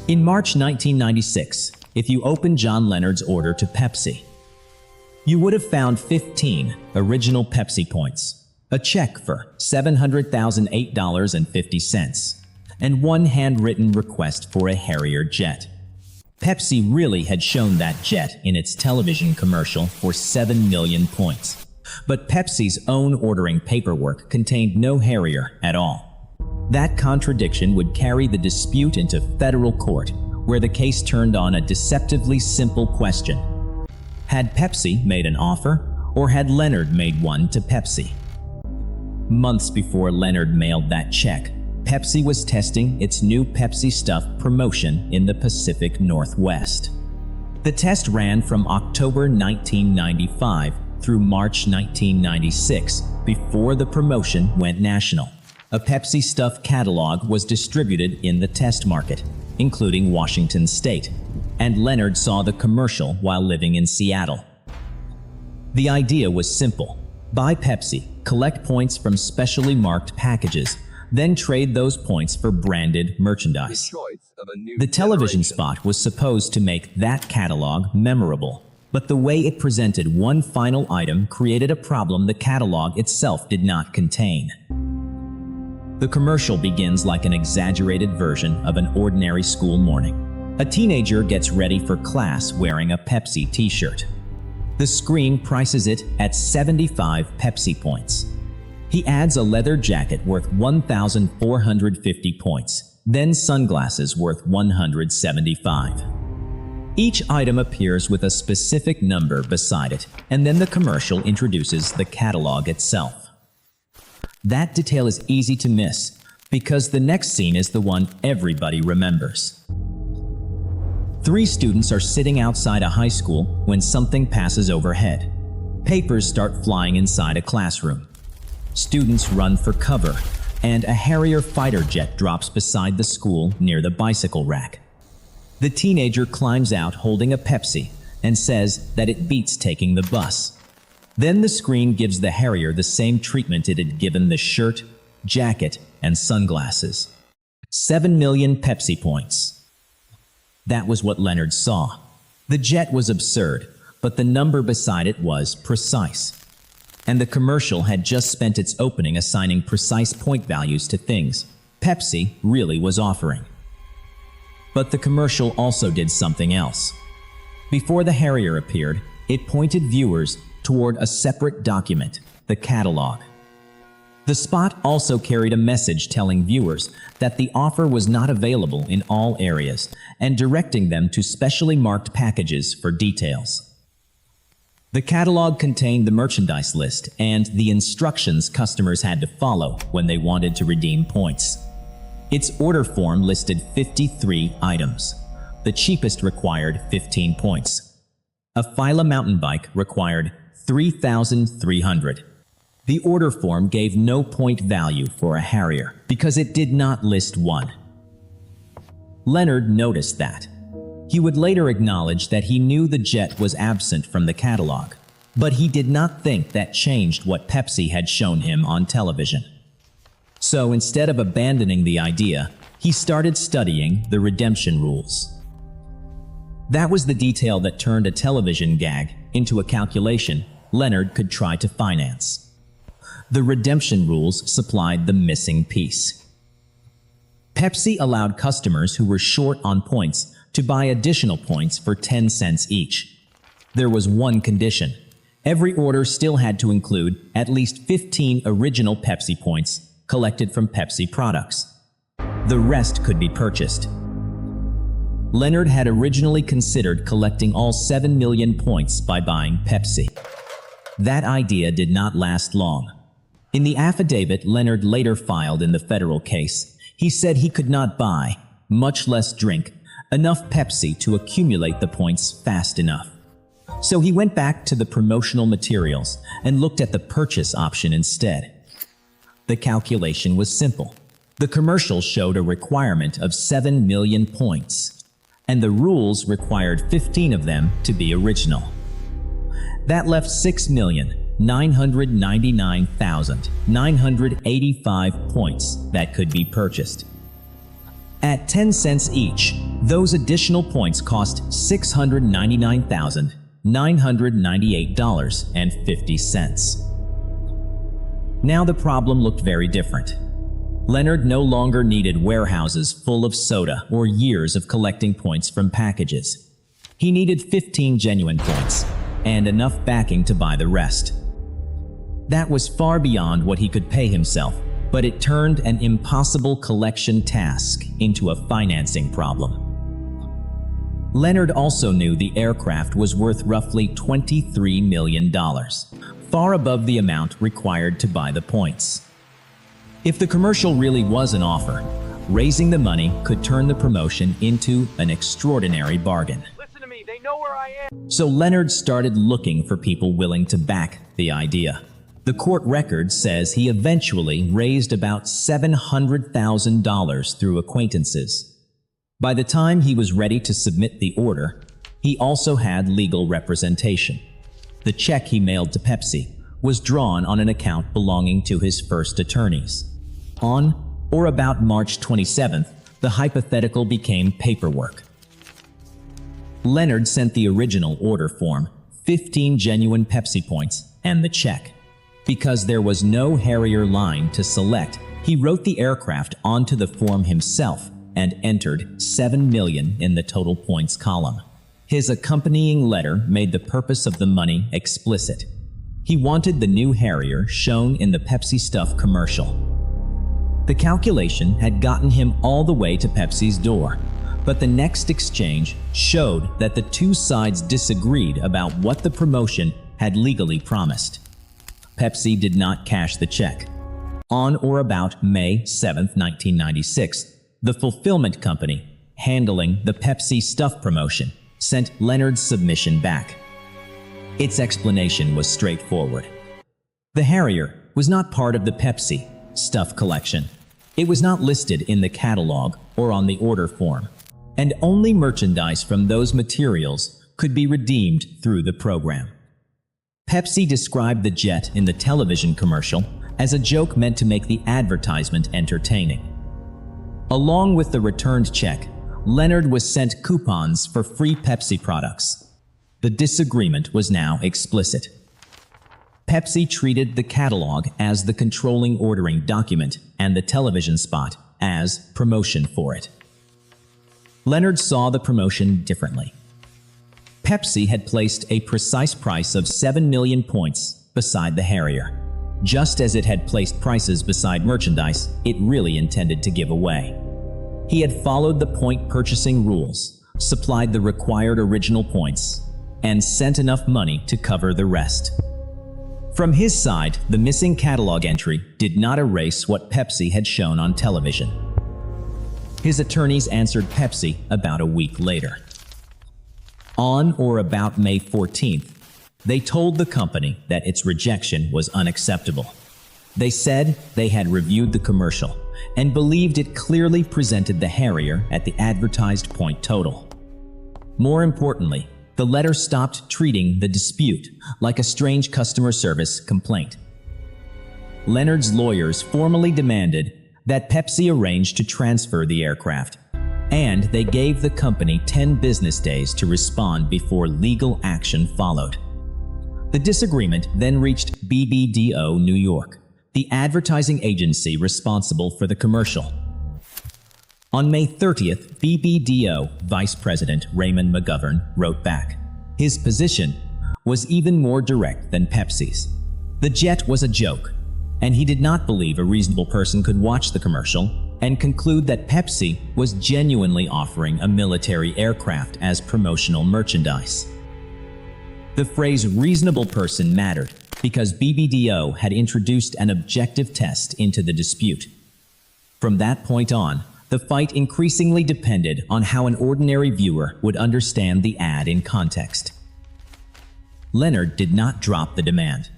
In March 1996, if you opened John Leonard's order to Pepsi, you would have found 15 original Pepsi Points, a check for $700,008.50, and one handwritten request for a Harrier jet. Pepsi really had shown that jet in its television commercial for 7 million points. But Pepsi's own ordering paperwork contained no Harrier at all. That contradiction would carry the dispute into federal court, where the case turned on a deceptively simple question. Had Pepsi made an offer, or had Leonard made one to Pepsi? Months before Leonard mailed that check, Pepsi was testing its new Pepsi Stuff promotion in the Pacific Northwest. The test ran from October 1995 through March 1996, before the promotion went national. A Pepsi Stuff catalog was distributed in the test market, including Washington State, and Leonard saw the commercial while living in Seattle. The idea was simple. Buy Pepsi, collect points from specially marked packages, then trade those points for branded merchandise. The television spot was supposed to make that catalog memorable, but the way it presented one final item created a problem the catalog itself did not contain. The commercial begins like an exaggerated version of an ordinary school morning. A teenager gets ready for class wearing a Pepsi t-shirt. The screen prices it at 75 Pepsi points. He adds a leather jacket worth 1,450 points, then sunglasses worth 175. Each item appears with a specific number beside it, and then the commercial introduces the catalog itself. That detail is easy to miss, because the next scene is the one everybody remembers. 3 students are sitting outside a high school when something passes overhead. Papers start flying inside a classroom. Students run for cover, and a Harrier fighter jet drops beside the school near the bicycle rack. The teenager climbs out holding a Pepsi and says that it beats taking the bus. Then the screen gives the Harrier the same treatment it had given the shirt, jacket, and sunglasses. 7 million Pepsi points. That was what Leonard saw. The jet was absurd, but the number beside it was precise. And the commercial had just spent its opening assigning precise point values to things Pepsi really was offering. But the commercial also did something else. Before the Harrier appeared, it pointed viewers toward a separate document, the catalog. The spot also carried a message telling viewers that the offer was not available in all areas and directing them to specially marked packages for details. The catalog contained the merchandise list and the instructions customers had to follow when they wanted to redeem points. Its order form listed 53 items. The cheapest required 15 points. A Fila mountain bike required 3,300. The order form gave no point value for a Harrier because it did not list one. Leonard noticed that. He would later acknowledge that he knew the jet was absent from the catalog, but he did not think that changed what Pepsi had shown him on television. So instead of abandoning the idea, he started studying the redemption rules. That was the detail that turned a television gag into a calculation Leonard could try to finance. The redemption rules supplied the missing piece. Pepsi allowed customers who were short on points to buy additional points for 10 cents each. There was one condition. Every order still had to include at least 15 original Pepsi points collected from Pepsi products. The rest could be purchased. Leonard had originally considered collecting all 7 million points by buying Pepsi. That idea did not last long. In the affidavit Leonard later filed in the federal case, he said he could not buy, much less drink, enough Pepsi to accumulate the points fast enough. So he went back to the promotional materials and looked at the purchase option instead. The calculation was simple. The commercial showed a requirement of 7 million points, and the rules required 15 of them to be original. That left 6,999,985 points that could be purchased. At 10 cents each, Those additional points cost $699,998.50. Now the problem looked very different. Leonard no longer needed warehouses full of soda or years of collecting points from packages. He needed 15 genuine points and enough backing to buy the rest. That was far beyond what he could pay himself, but it turned an impossible collection task into a financing problem. Leonard also knew the aircraft was worth roughly $23 million, far above the amount required to buy the points. If the commercial really was an offer, raising the money could turn the promotion into an extraordinary bargain. Listen to me, they know where I am. So Leonard started looking for people willing to back the idea. The court record says he eventually raised about $700,000 through acquaintances. By the time he was ready to submit the order, he also had legal representation. The check he mailed to Pepsi was drawn on an account belonging to his first attorneys. On or about March 27th, the hypothetical became paperwork. Leonard sent the original order form, 15 genuine Pepsi points, and the check. Because there was no Harrier line to select, he wrote the aircraft onto the form himself and entered 7 million in the total points column. His accompanying letter made the purpose of the money explicit. He wanted the new Harrier shown in the Pepsi Stuff commercial. The calculation had gotten him all the way to Pepsi's door, but the next exchange showed that the two sides disagreed about what the promotion had legally promised. Pepsi did not cash the check. On or about May 7, 1996, the fulfillment company handling the Pepsi Stuff promotion sent Leonard's submission back. Its explanation was straightforward. The Harrier was not part of the Pepsi Stuff collection. It was not listed in the catalog or on the order form, and only merchandise from those materials could be redeemed through the program. Pepsi described the jet in the television commercial as a joke meant to make the advertisement entertaining. Along with the returned check, Leonard was sent coupons for free Pepsi products. The disagreement was now explicit. Pepsi treated the catalog as the controlling ordering document and the television spot as promotion for it. Leonard saw the promotion differently. Pepsi had placed a precise price of 7 million points beside the Harrier, just as it had placed prices beside merchandise it really intended to give away. He had followed the point purchasing rules, supplied the required original points, and sent enough money to cover the rest. From his side, the missing catalog entry did not erase what Pepsi had shown on television. His attorneys answered Pepsi about a week later. On or about May 14th, they told the company that its rejection was unacceptable. They said they had reviewed the commercial and believed it clearly presented the Harrier at the advertised point total. More importantly, the letter stopped treating the dispute like a strange customer service complaint. Leonard's lawyers formally demanded that Pepsi arrange to transfer the aircraft, and they gave the company 10 business days to respond before legal action followed. The disagreement then reached BBDO New York, the advertising agency responsible for the commercial. On May 30th, BBDO Vice President Raymond McGovern wrote back. His position was even more direct than Pepsi's. The jet was a joke, and he did not believe a reasonable person could watch the commercial and conclude that Pepsi was genuinely offering a military aircraft as promotional merchandise. The phrase reasonable person mattered because BBDO had introduced an objective test into the dispute. From that point on, the fight increasingly depended on how an ordinary viewer would understand the ad in context. Leonard did not drop the demand.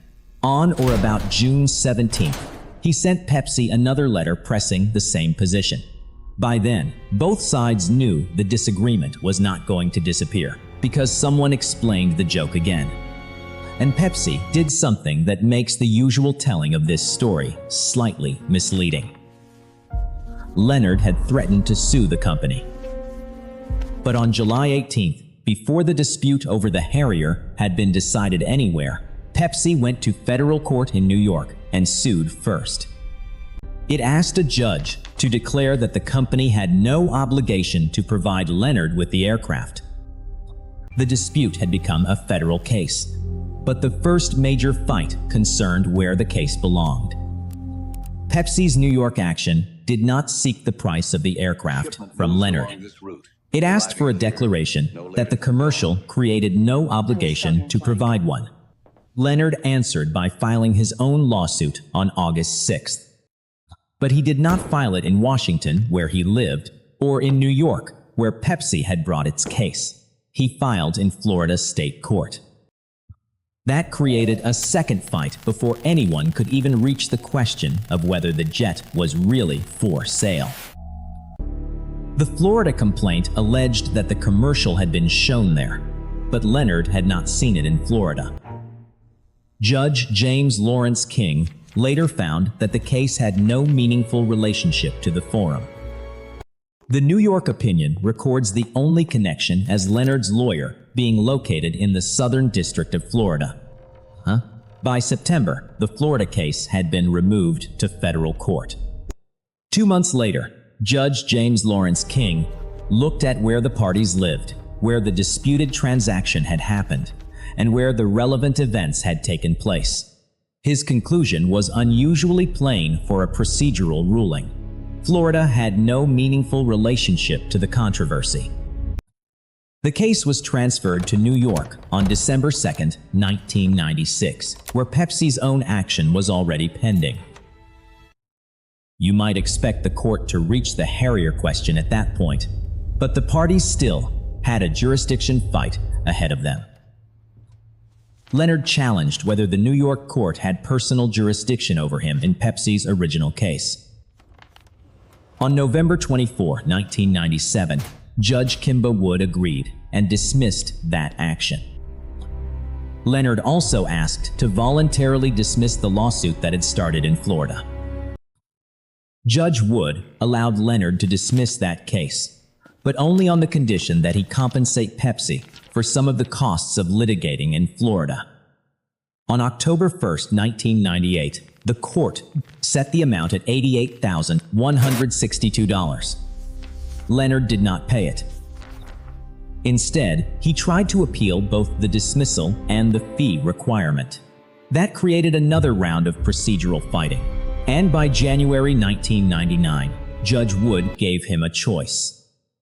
On or about June 17th, he sent Pepsi another letter pressing the same position. By then, both sides knew the disagreement was not going to disappear because someone explained the joke again. And Pepsi did something that makes the usual telling of this story slightly misleading. Leonard had threatened to sue the company. But on July 18th, before the dispute over the Harrier had been decided anywhere, Pepsi went to federal court in New York and sued first. It asked a judge to declare that the company had no obligation to provide Leonard with the aircraft. The dispute had become a federal case, but the first major fight concerned where the case belonged. Pepsi's New York action did not seek the price of the aircraft from Leonard. It asked for a declaration that the commercial created no obligation to provide one. Leonard answered by filing his own lawsuit on August 6th. But he did not file it in Washington, where he lived, or in New York, where Pepsi had brought its case. He filed in Florida State Court. That created a second fight before anyone could even reach the question of whether the jet was really for sale. The Florida complaint alleged that the commercial had been shown there, but Leonard had not seen it in Florida. Judge James Lawrence King later found that the case had no meaningful relationship to the forum. The New York opinion records the only connection as Leonard's lawyer being located in the Southern District of Florida. By September, the Florida case had been removed to federal court. 2 months later, Judge James Lawrence King looked at where the parties lived, where the disputed transaction had happened, and where the relevant events had taken place. His conclusion was unusually plain for a procedural ruling. Florida had no meaningful relationship to the controversy. The case was transferred to New York on December 2, 1996, where Pepsi's own action was already pending. You might expect the court to reach the Harrier question at that point, but the parties still had a jurisdiction fight ahead of them. Leonard challenged whether the New York court had personal jurisdiction over him in Pepsi's original case. On November 24, 1997, Judge Kimba Wood agreed and dismissed that action. Leonard also asked to voluntarily dismiss the lawsuit that had started in Florida. Judge Wood allowed Leonard to dismiss that case, but only on the condition that he compensate Pepsi for some of the costs of litigating in Florida. On October 1, 1998, the court set the amount at $88,162. Leonard did not pay it. Instead, he tried to appeal both the dismissal and the fee requirement. That created another round of procedural fighting, and by January 1999, Judge Wood gave him a choice.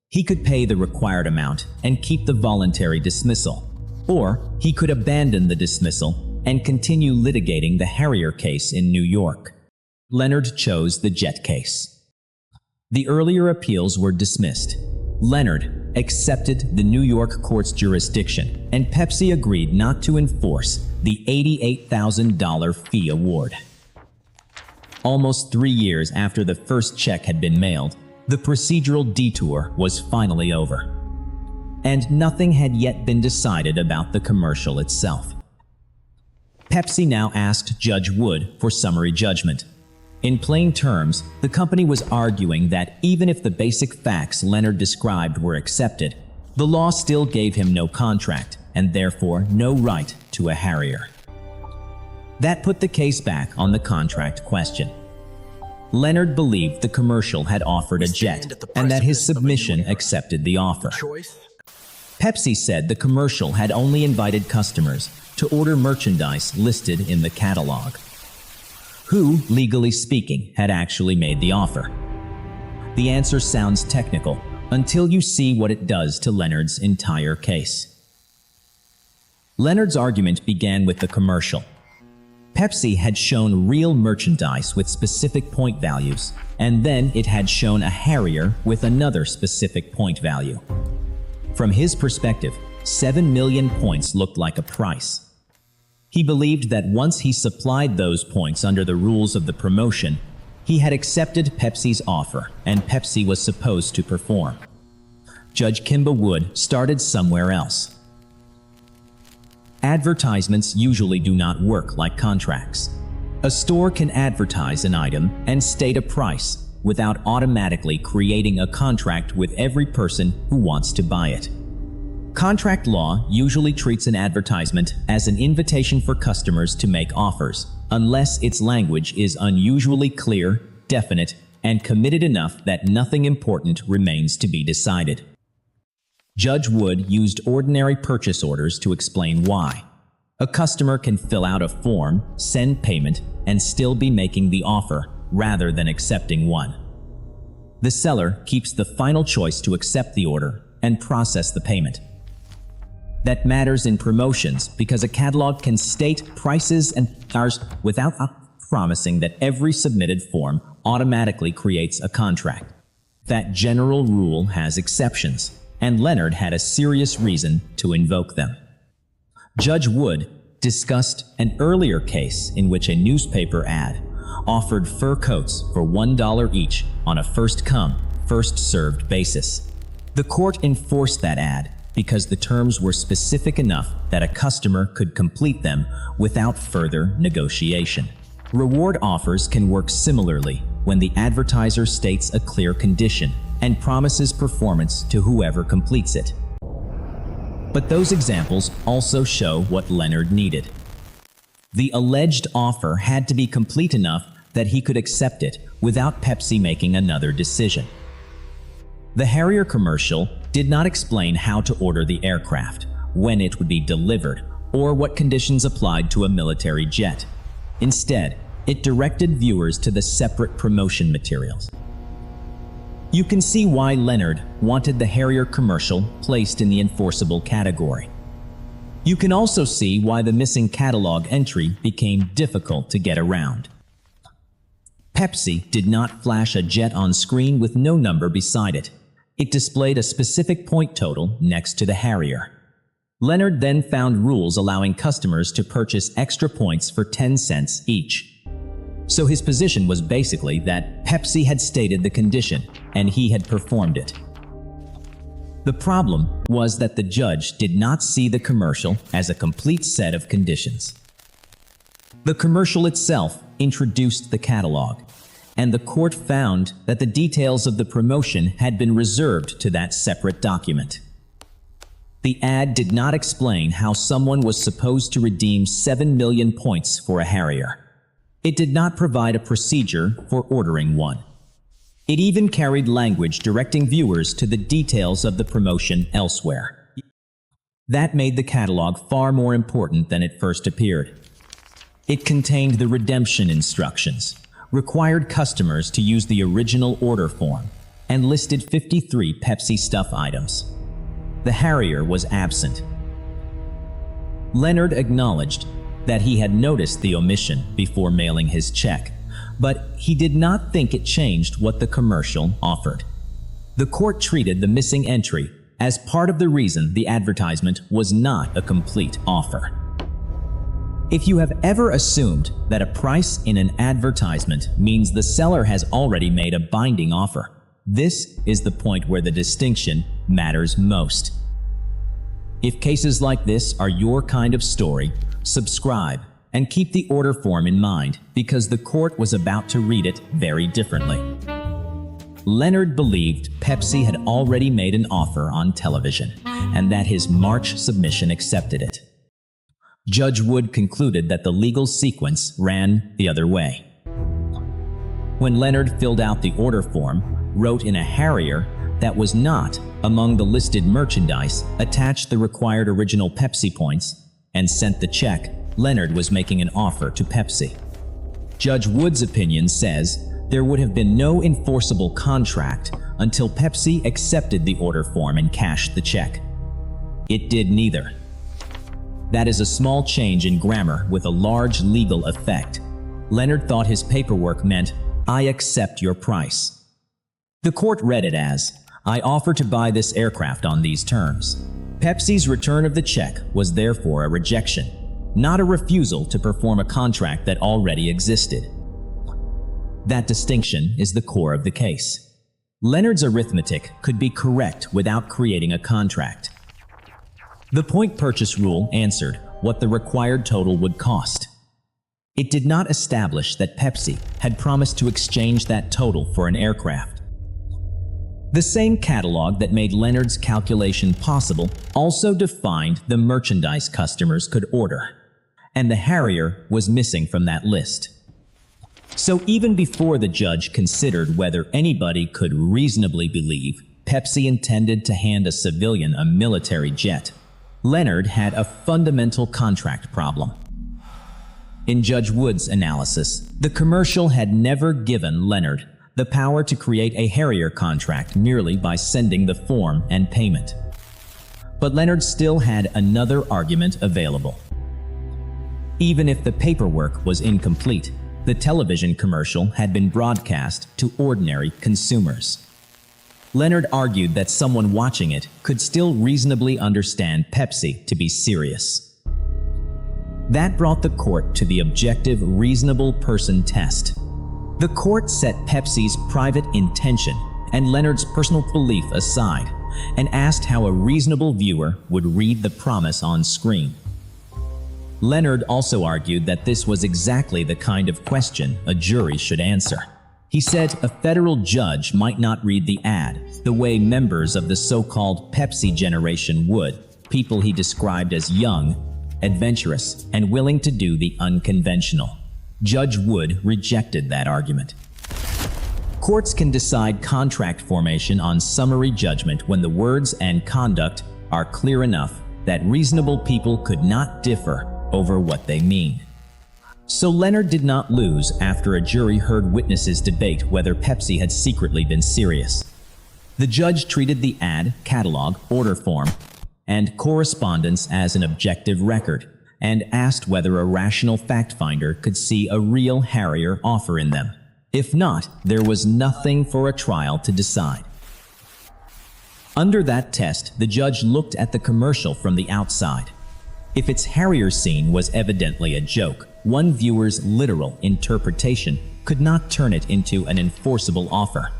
He could pay the required amount and keep the voluntary dismissal, or he could abandon the dismissal and continue litigating the Harrier case in New York. Leonard chose the jet case. The earlier appeals were dismissed. Leonard accepted the New York court's jurisdiction, and Pepsi agreed not to enforce the $88,000 fee award. Almost 3 years after the first check had been mailed, the procedural detour was finally over. And nothing had yet been decided about the commercial itself. Pepsi now asked Judge Wood for summary judgment. In plain terms, the company was arguing that even if the basic facts Leonard described were accepted, the law still gave him no contract and therefore no right to a Harrier. That put the case back on the contract question. Leonard believed the commercial had offered a jet and that his submission accepted the offer. Pepsi said the commercial had only invited customers to order merchandise listed in the catalog. Who, legally speaking, had actually made the offer? The answer sounds technical until you see what it does to Leonard's entire case. Leonard's argument began with the commercial. Pepsi had shown real merchandise with specific point values, and then it had shown a Harrier with another specific point value. From his perspective, 7 million points looked like a price. He believed that once he supplied those points under the rules of the promotion, he had accepted Pepsi's offer and Pepsi was supposed to perform. Judge Kimba Wood started somewhere else. Advertisements usually do not work like contracts. A store can advertise an item and state a price, without automatically creating a contract with every person who wants to buy it. Contract law usually treats an advertisement as an invitation for customers to make offers, unless its language is unusually clear, definite, and committed enough that nothing important remains to be decided. Judge Wood used ordinary purchase orders to explain why. A customer can fill out a form, send payment, and still be making the offer, rather than accepting one. The seller keeps the final choice to accept the order and process the payment. That matters in promotions because a catalog can state prices and hours without promising that every submitted form automatically creates a contract. That general rule has exceptions, and Leonard had a serious reason to invoke them. Judge Wood discussed an earlier case in which a newspaper ad offered fur coats for $1 each on a first-come, first-served basis. The court enforced that ad because the terms were specific enough that a customer could complete them without further negotiation. Reward offers can work similarly when the advertiser states a clear condition and promises performance to whoever completes it. But those examples also show what Leonard needed. The alleged offer had to be complete enough that he could accept it without Pepsi making another decision. The Harrier commercial did not explain how to order the aircraft, when it would be delivered, or what conditions applied to a military jet. Instead, it directed viewers to the separate promotion materials. You can see why Leonard wanted the Harrier commercial placed in the enforceable category. You can also see why the missing catalog entry became difficult to get around. Pepsi did not flash a jet on screen with no number beside it. It displayed a specific point total next to the Harrier. Leonard then found rules allowing customers to purchase extra points for 10 cents each. So his position was basically that Pepsi had stated the condition and he had performed it. The problem was that the judge did not see the commercial as a complete set of conditions. The commercial itself introduced the catalog, and the court found that the details of the promotion had been reserved to that separate document. The ad did not explain how someone was supposed to redeem 7 million points for a Harrier. It did not provide a procedure for ordering one. It even carried language directing viewers to the details of the promotion elsewhere. That made the catalog far more important than it first appeared. It contained the redemption instructions, required customers to use the original order form, and listed 53 Pepsi stuff items. The Harrier was absent. Leonard acknowledged that he had noticed the omission before mailing his check, but he did not think it changed what the commercial offered. The court treated the missing entry as part of the reason the advertisement was not a complete offer. If you have ever assumed that a price in an advertisement means the seller has already made a binding offer, this is the point where the distinction matters most. If cases like this are your kind of story, subscribe and keep the order form in mind because the court was about to read it very differently. Leonard believed Pepsi had already made an offer on television and that his March submission accepted it. Judge Wood concluded that the legal sequence ran the other way. When Leonard filled out the order form, wrote in a Harrier that was not among the listed merchandise, attached the required original Pepsi points, and sent the check, Leonard was making an offer to Pepsi. Judge Wood's opinion says there would have been no enforceable contract until Pepsi accepted the order form and cashed the check. It did neither. That is a small change in grammar with a large legal effect. Leonard thought his paperwork meant, "I accept your price." The court read it as, "I offer to buy this aircraft on these terms." Pepsi's return of the check was therefore a rejection, not a refusal to perform a contract that already existed. That distinction is the core of the case. Leonard's arithmetic could be correct without creating a contract. The point purchase rule answered what the required total would cost. It did not establish that Pepsi had promised to exchange that total for an aircraft. The same catalog that made Leonard's calculation possible also defined the merchandise customers could order, and the Harrier was missing from that list. So even before the judge considered whether anybody could reasonably believe Pepsi intended to hand a civilian a military jet, Leonard had a fundamental contract problem. In Judge Wood's analysis, the commercial had never given Leonard the power to create a Harrier contract merely by sending the form and payment. But Leonard still had another argument available. Even if the paperwork was incomplete, the television commercial had been broadcast to ordinary consumers. Leonard argued that someone watching it could still reasonably understand Pepsi to be serious. That brought the court to the objective reasonable person test. The court set Pepsi's private intention and Leonard's personal belief aside and asked how a reasonable viewer would read the promise on screen. Leonard also argued that this was exactly the kind of question a jury should answer. He said a federal judge might not read the ad the way members of the so-called Pepsi generation would, people he described as young, adventurous, and willing to do the unconventional. Judge Wood rejected that argument. Courts can decide contract formation on summary judgment when the words and conduct are clear enough that reasonable people could not differ over what they mean. So Leonard did not lose after a jury heard witnesses debate whether Pepsi had secretly been serious. The judge treated the ad, catalog, order form, and correspondence as an objective record and asked whether a rational fact finder could see a real Harrier offer in them. If not, there was nothing for a trial to decide. Under that test, the judge looked at the commercial from the outside. If its Harrier scene was evidently a joke, one viewer's literal interpretation could not turn it into an enforceable offer.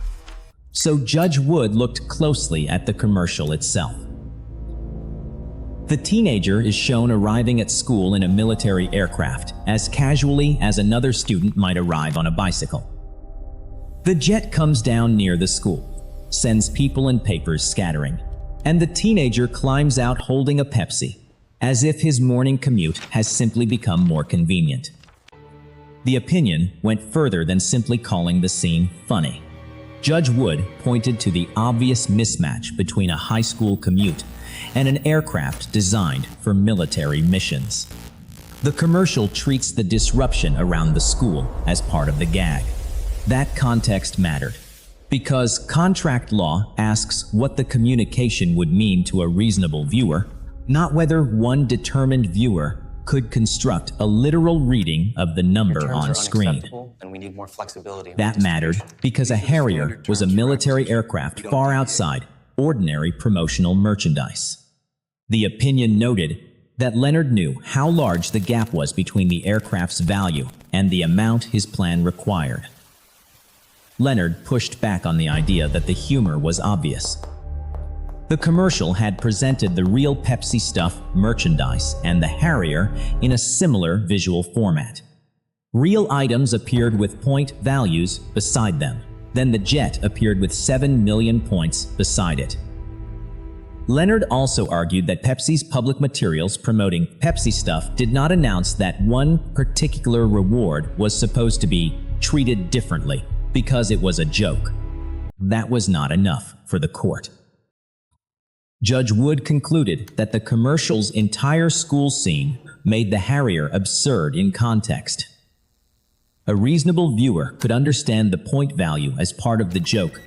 So Judge Wood looked closely at the commercial itself. The teenager is shown arriving at school in a military aircraft as casually as another student might arrive on a bicycle. The jet comes down near the school, sends people and papers scattering, and the teenager climbs out holding a Pepsi, as if his morning commute has simply become more convenient. The opinion went further than simply calling the scene funny. Judge Wood pointed to the obvious mismatch between a high school commute and an aircraft designed for military missions. The commercial treats the disruption around the school as part of the gag. That context mattered, because contract law asks what the communication would mean to a reasonable viewer, not whether one determined viewer could construct a literal reading of the number on screen. And we need more flexibility. That mattered because a Harrier was a military aircraft far outside ordinary promotional merchandise. The opinion noted that Leonard knew how large the gap was between the aircraft's value and the amount his plan required. Leonard pushed back on the idea that the humor was obvious. The commercial had presented the real Pepsi stuff merchandise and the Harrier in a similar visual format. Real items appeared with point values beside them. Then the jet appeared with 7 million points beside it. Leonard also argued that Pepsi's public materials promoting Pepsi stuff did not announce that one particular reward was supposed to be treated differently because it was a joke. That was not enough for the court. Judge Wood concluded that the commercial's entire school scene made the Harrier absurd in context. A reasonable viewer could understand the point value as part of the joke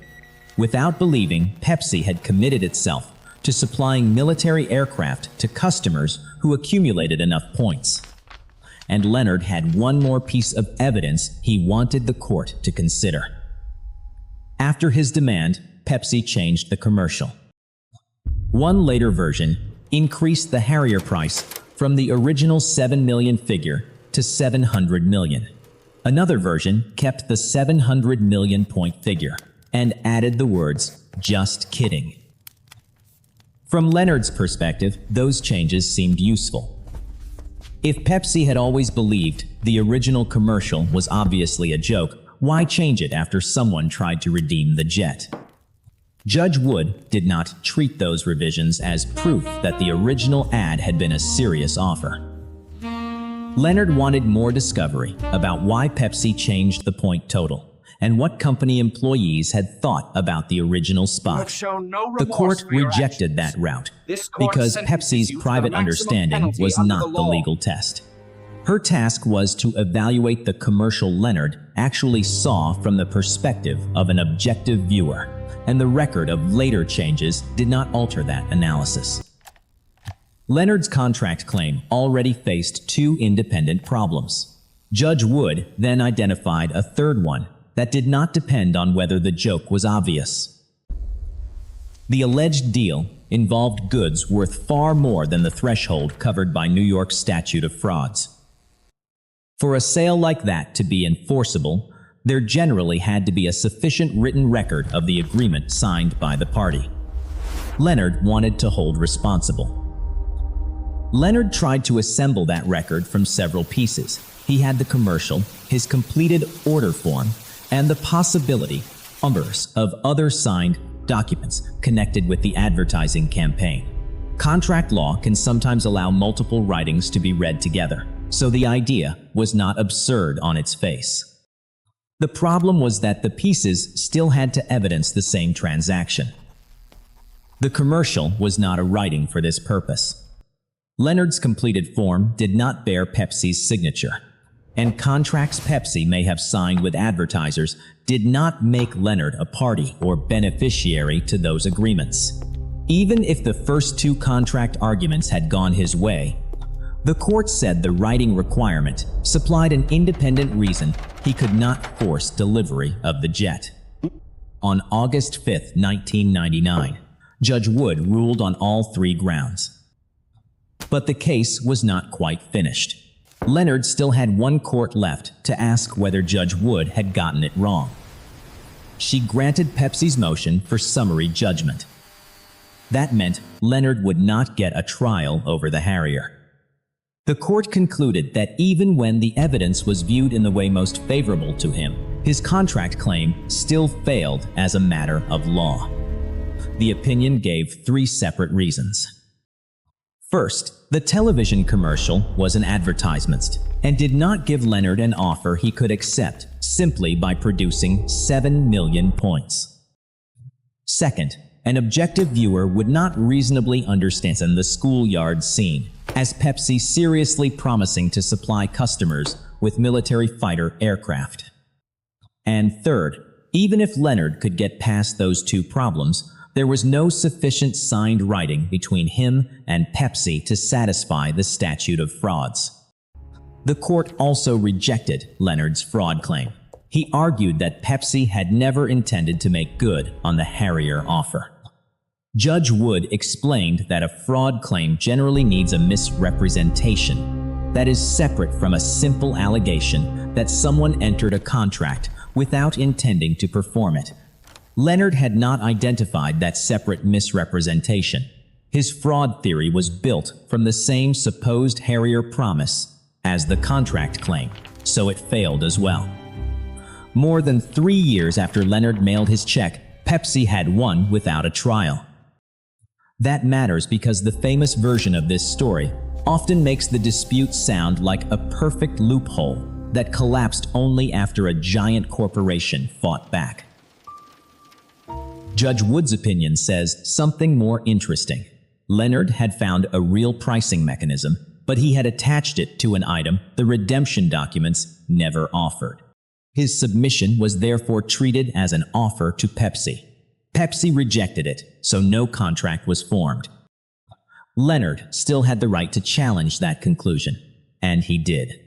without believing Pepsi had committed itself to supplying military aircraft to customers who accumulated enough points. And Leonard had one more piece of evidence he wanted the court to consider. After his demand, Pepsi changed the commercial. One later version increased the Harrier price from the original 7 million figure to 700 million. Another version kept the 700 million point figure and added the words, "Just kidding." From Leonard's perspective, those changes seemed useful. If Pepsi had always believed the original commercial was obviously a joke, why change it after someone tried to redeem the jet? Judge Wood did not treat those revisions as proof that the original ad had been a serious offer. Leonard wanted more discovery about why Pepsi changed the point total and what company employees had thought about the original spot. The court rejected that route because Pepsi's private understanding was not the legal test. Her task was to evaluate the commercial Leonard actually saw from the perspective of an objective viewer, and the record of later changes did not alter that analysis. Leonard's contract claim already faced two independent problems. Judge Wood then identified a third one that did not depend on whether the joke was obvious. The alleged deal involved goods worth far more than the threshold covered by New York's statute of frauds. For a sale like that to be enforceable, there generally had to be a sufficient written record of the agreement signed by the party. Leonard wanted to hold responsible. Leonard tried to assemble that record from several pieces. He had the commercial, his completed order form, and the possibility, numbers of other signed documents connected with the advertising campaign. Contract law can sometimes allow multiple writings to be read together, so the idea was not absurd on its face. The problem was that the pieces still had to evidence the same transaction. The commercial was not a writing for this purpose. Leonard's completed form did not bear Pepsi's signature, and contracts Pepsi may have signed with advertisers did not make Leonard a party or beneficiary to those agreements. Even if the first two contract arguments had gone his way, the court said the writing requirement supplied an independent reason he could not force delivery of the jet. On August 5, 1999, Judge Wood ruled on all three grounds. But the case was not quite finished. Leonard still had one court left to ask whether Judge Wood had gotten it wrong. She granted Pepsi's motion for summary judgment. That meant Leonard would not get a trial over the Harrier. The court concluded that even when the evidence was viewed in the way most favorable to him, his contract claim still failed as a matter of law. The opinion gave three separate reasons. First, the television commercial was an advertisement and did not give Leonard an offer he could accept simply by producing 7 million points. Second, an objective viewer would not reasonably understand the schoolyard scene as Pepsi seriously promising to supply customers with military fighter aircraft. And third, even if Leonard could get past those two problems, there was no sufficient signed writing between him and Pepsi to satisfy the statute of frauds. The court also rejected Leonard's fraud claim. He argued that Pepsi had never intended to make good on the Harrier offer. Judge Wood explained that a fraud claim generally needs a misrepresentation that is separate from a simple allegation that someone entered a contract without intending to perform it. Leonard had not identified that separate misrepresentation. His fraud theory was built from the same supposed Harrier promise as the contract claim, so it failed as well. More than 3 years after Leonard mailed his check, Pepsi had won without a trial. That matters because the famous version of this story often makes the dispute sound like a perfect loophole that collapsed only after a giant corporation fought back. Judge Wood's opinion says something more interesting. Leonard had found a real pricing mechanism, but he had attached it to an item the redemption documents never offered. His submission was therefore treated as an offer to Pepsi. Pepsi rejected it, so no contract was formed. Leonard still had the right to challenge that conclusion, and he did.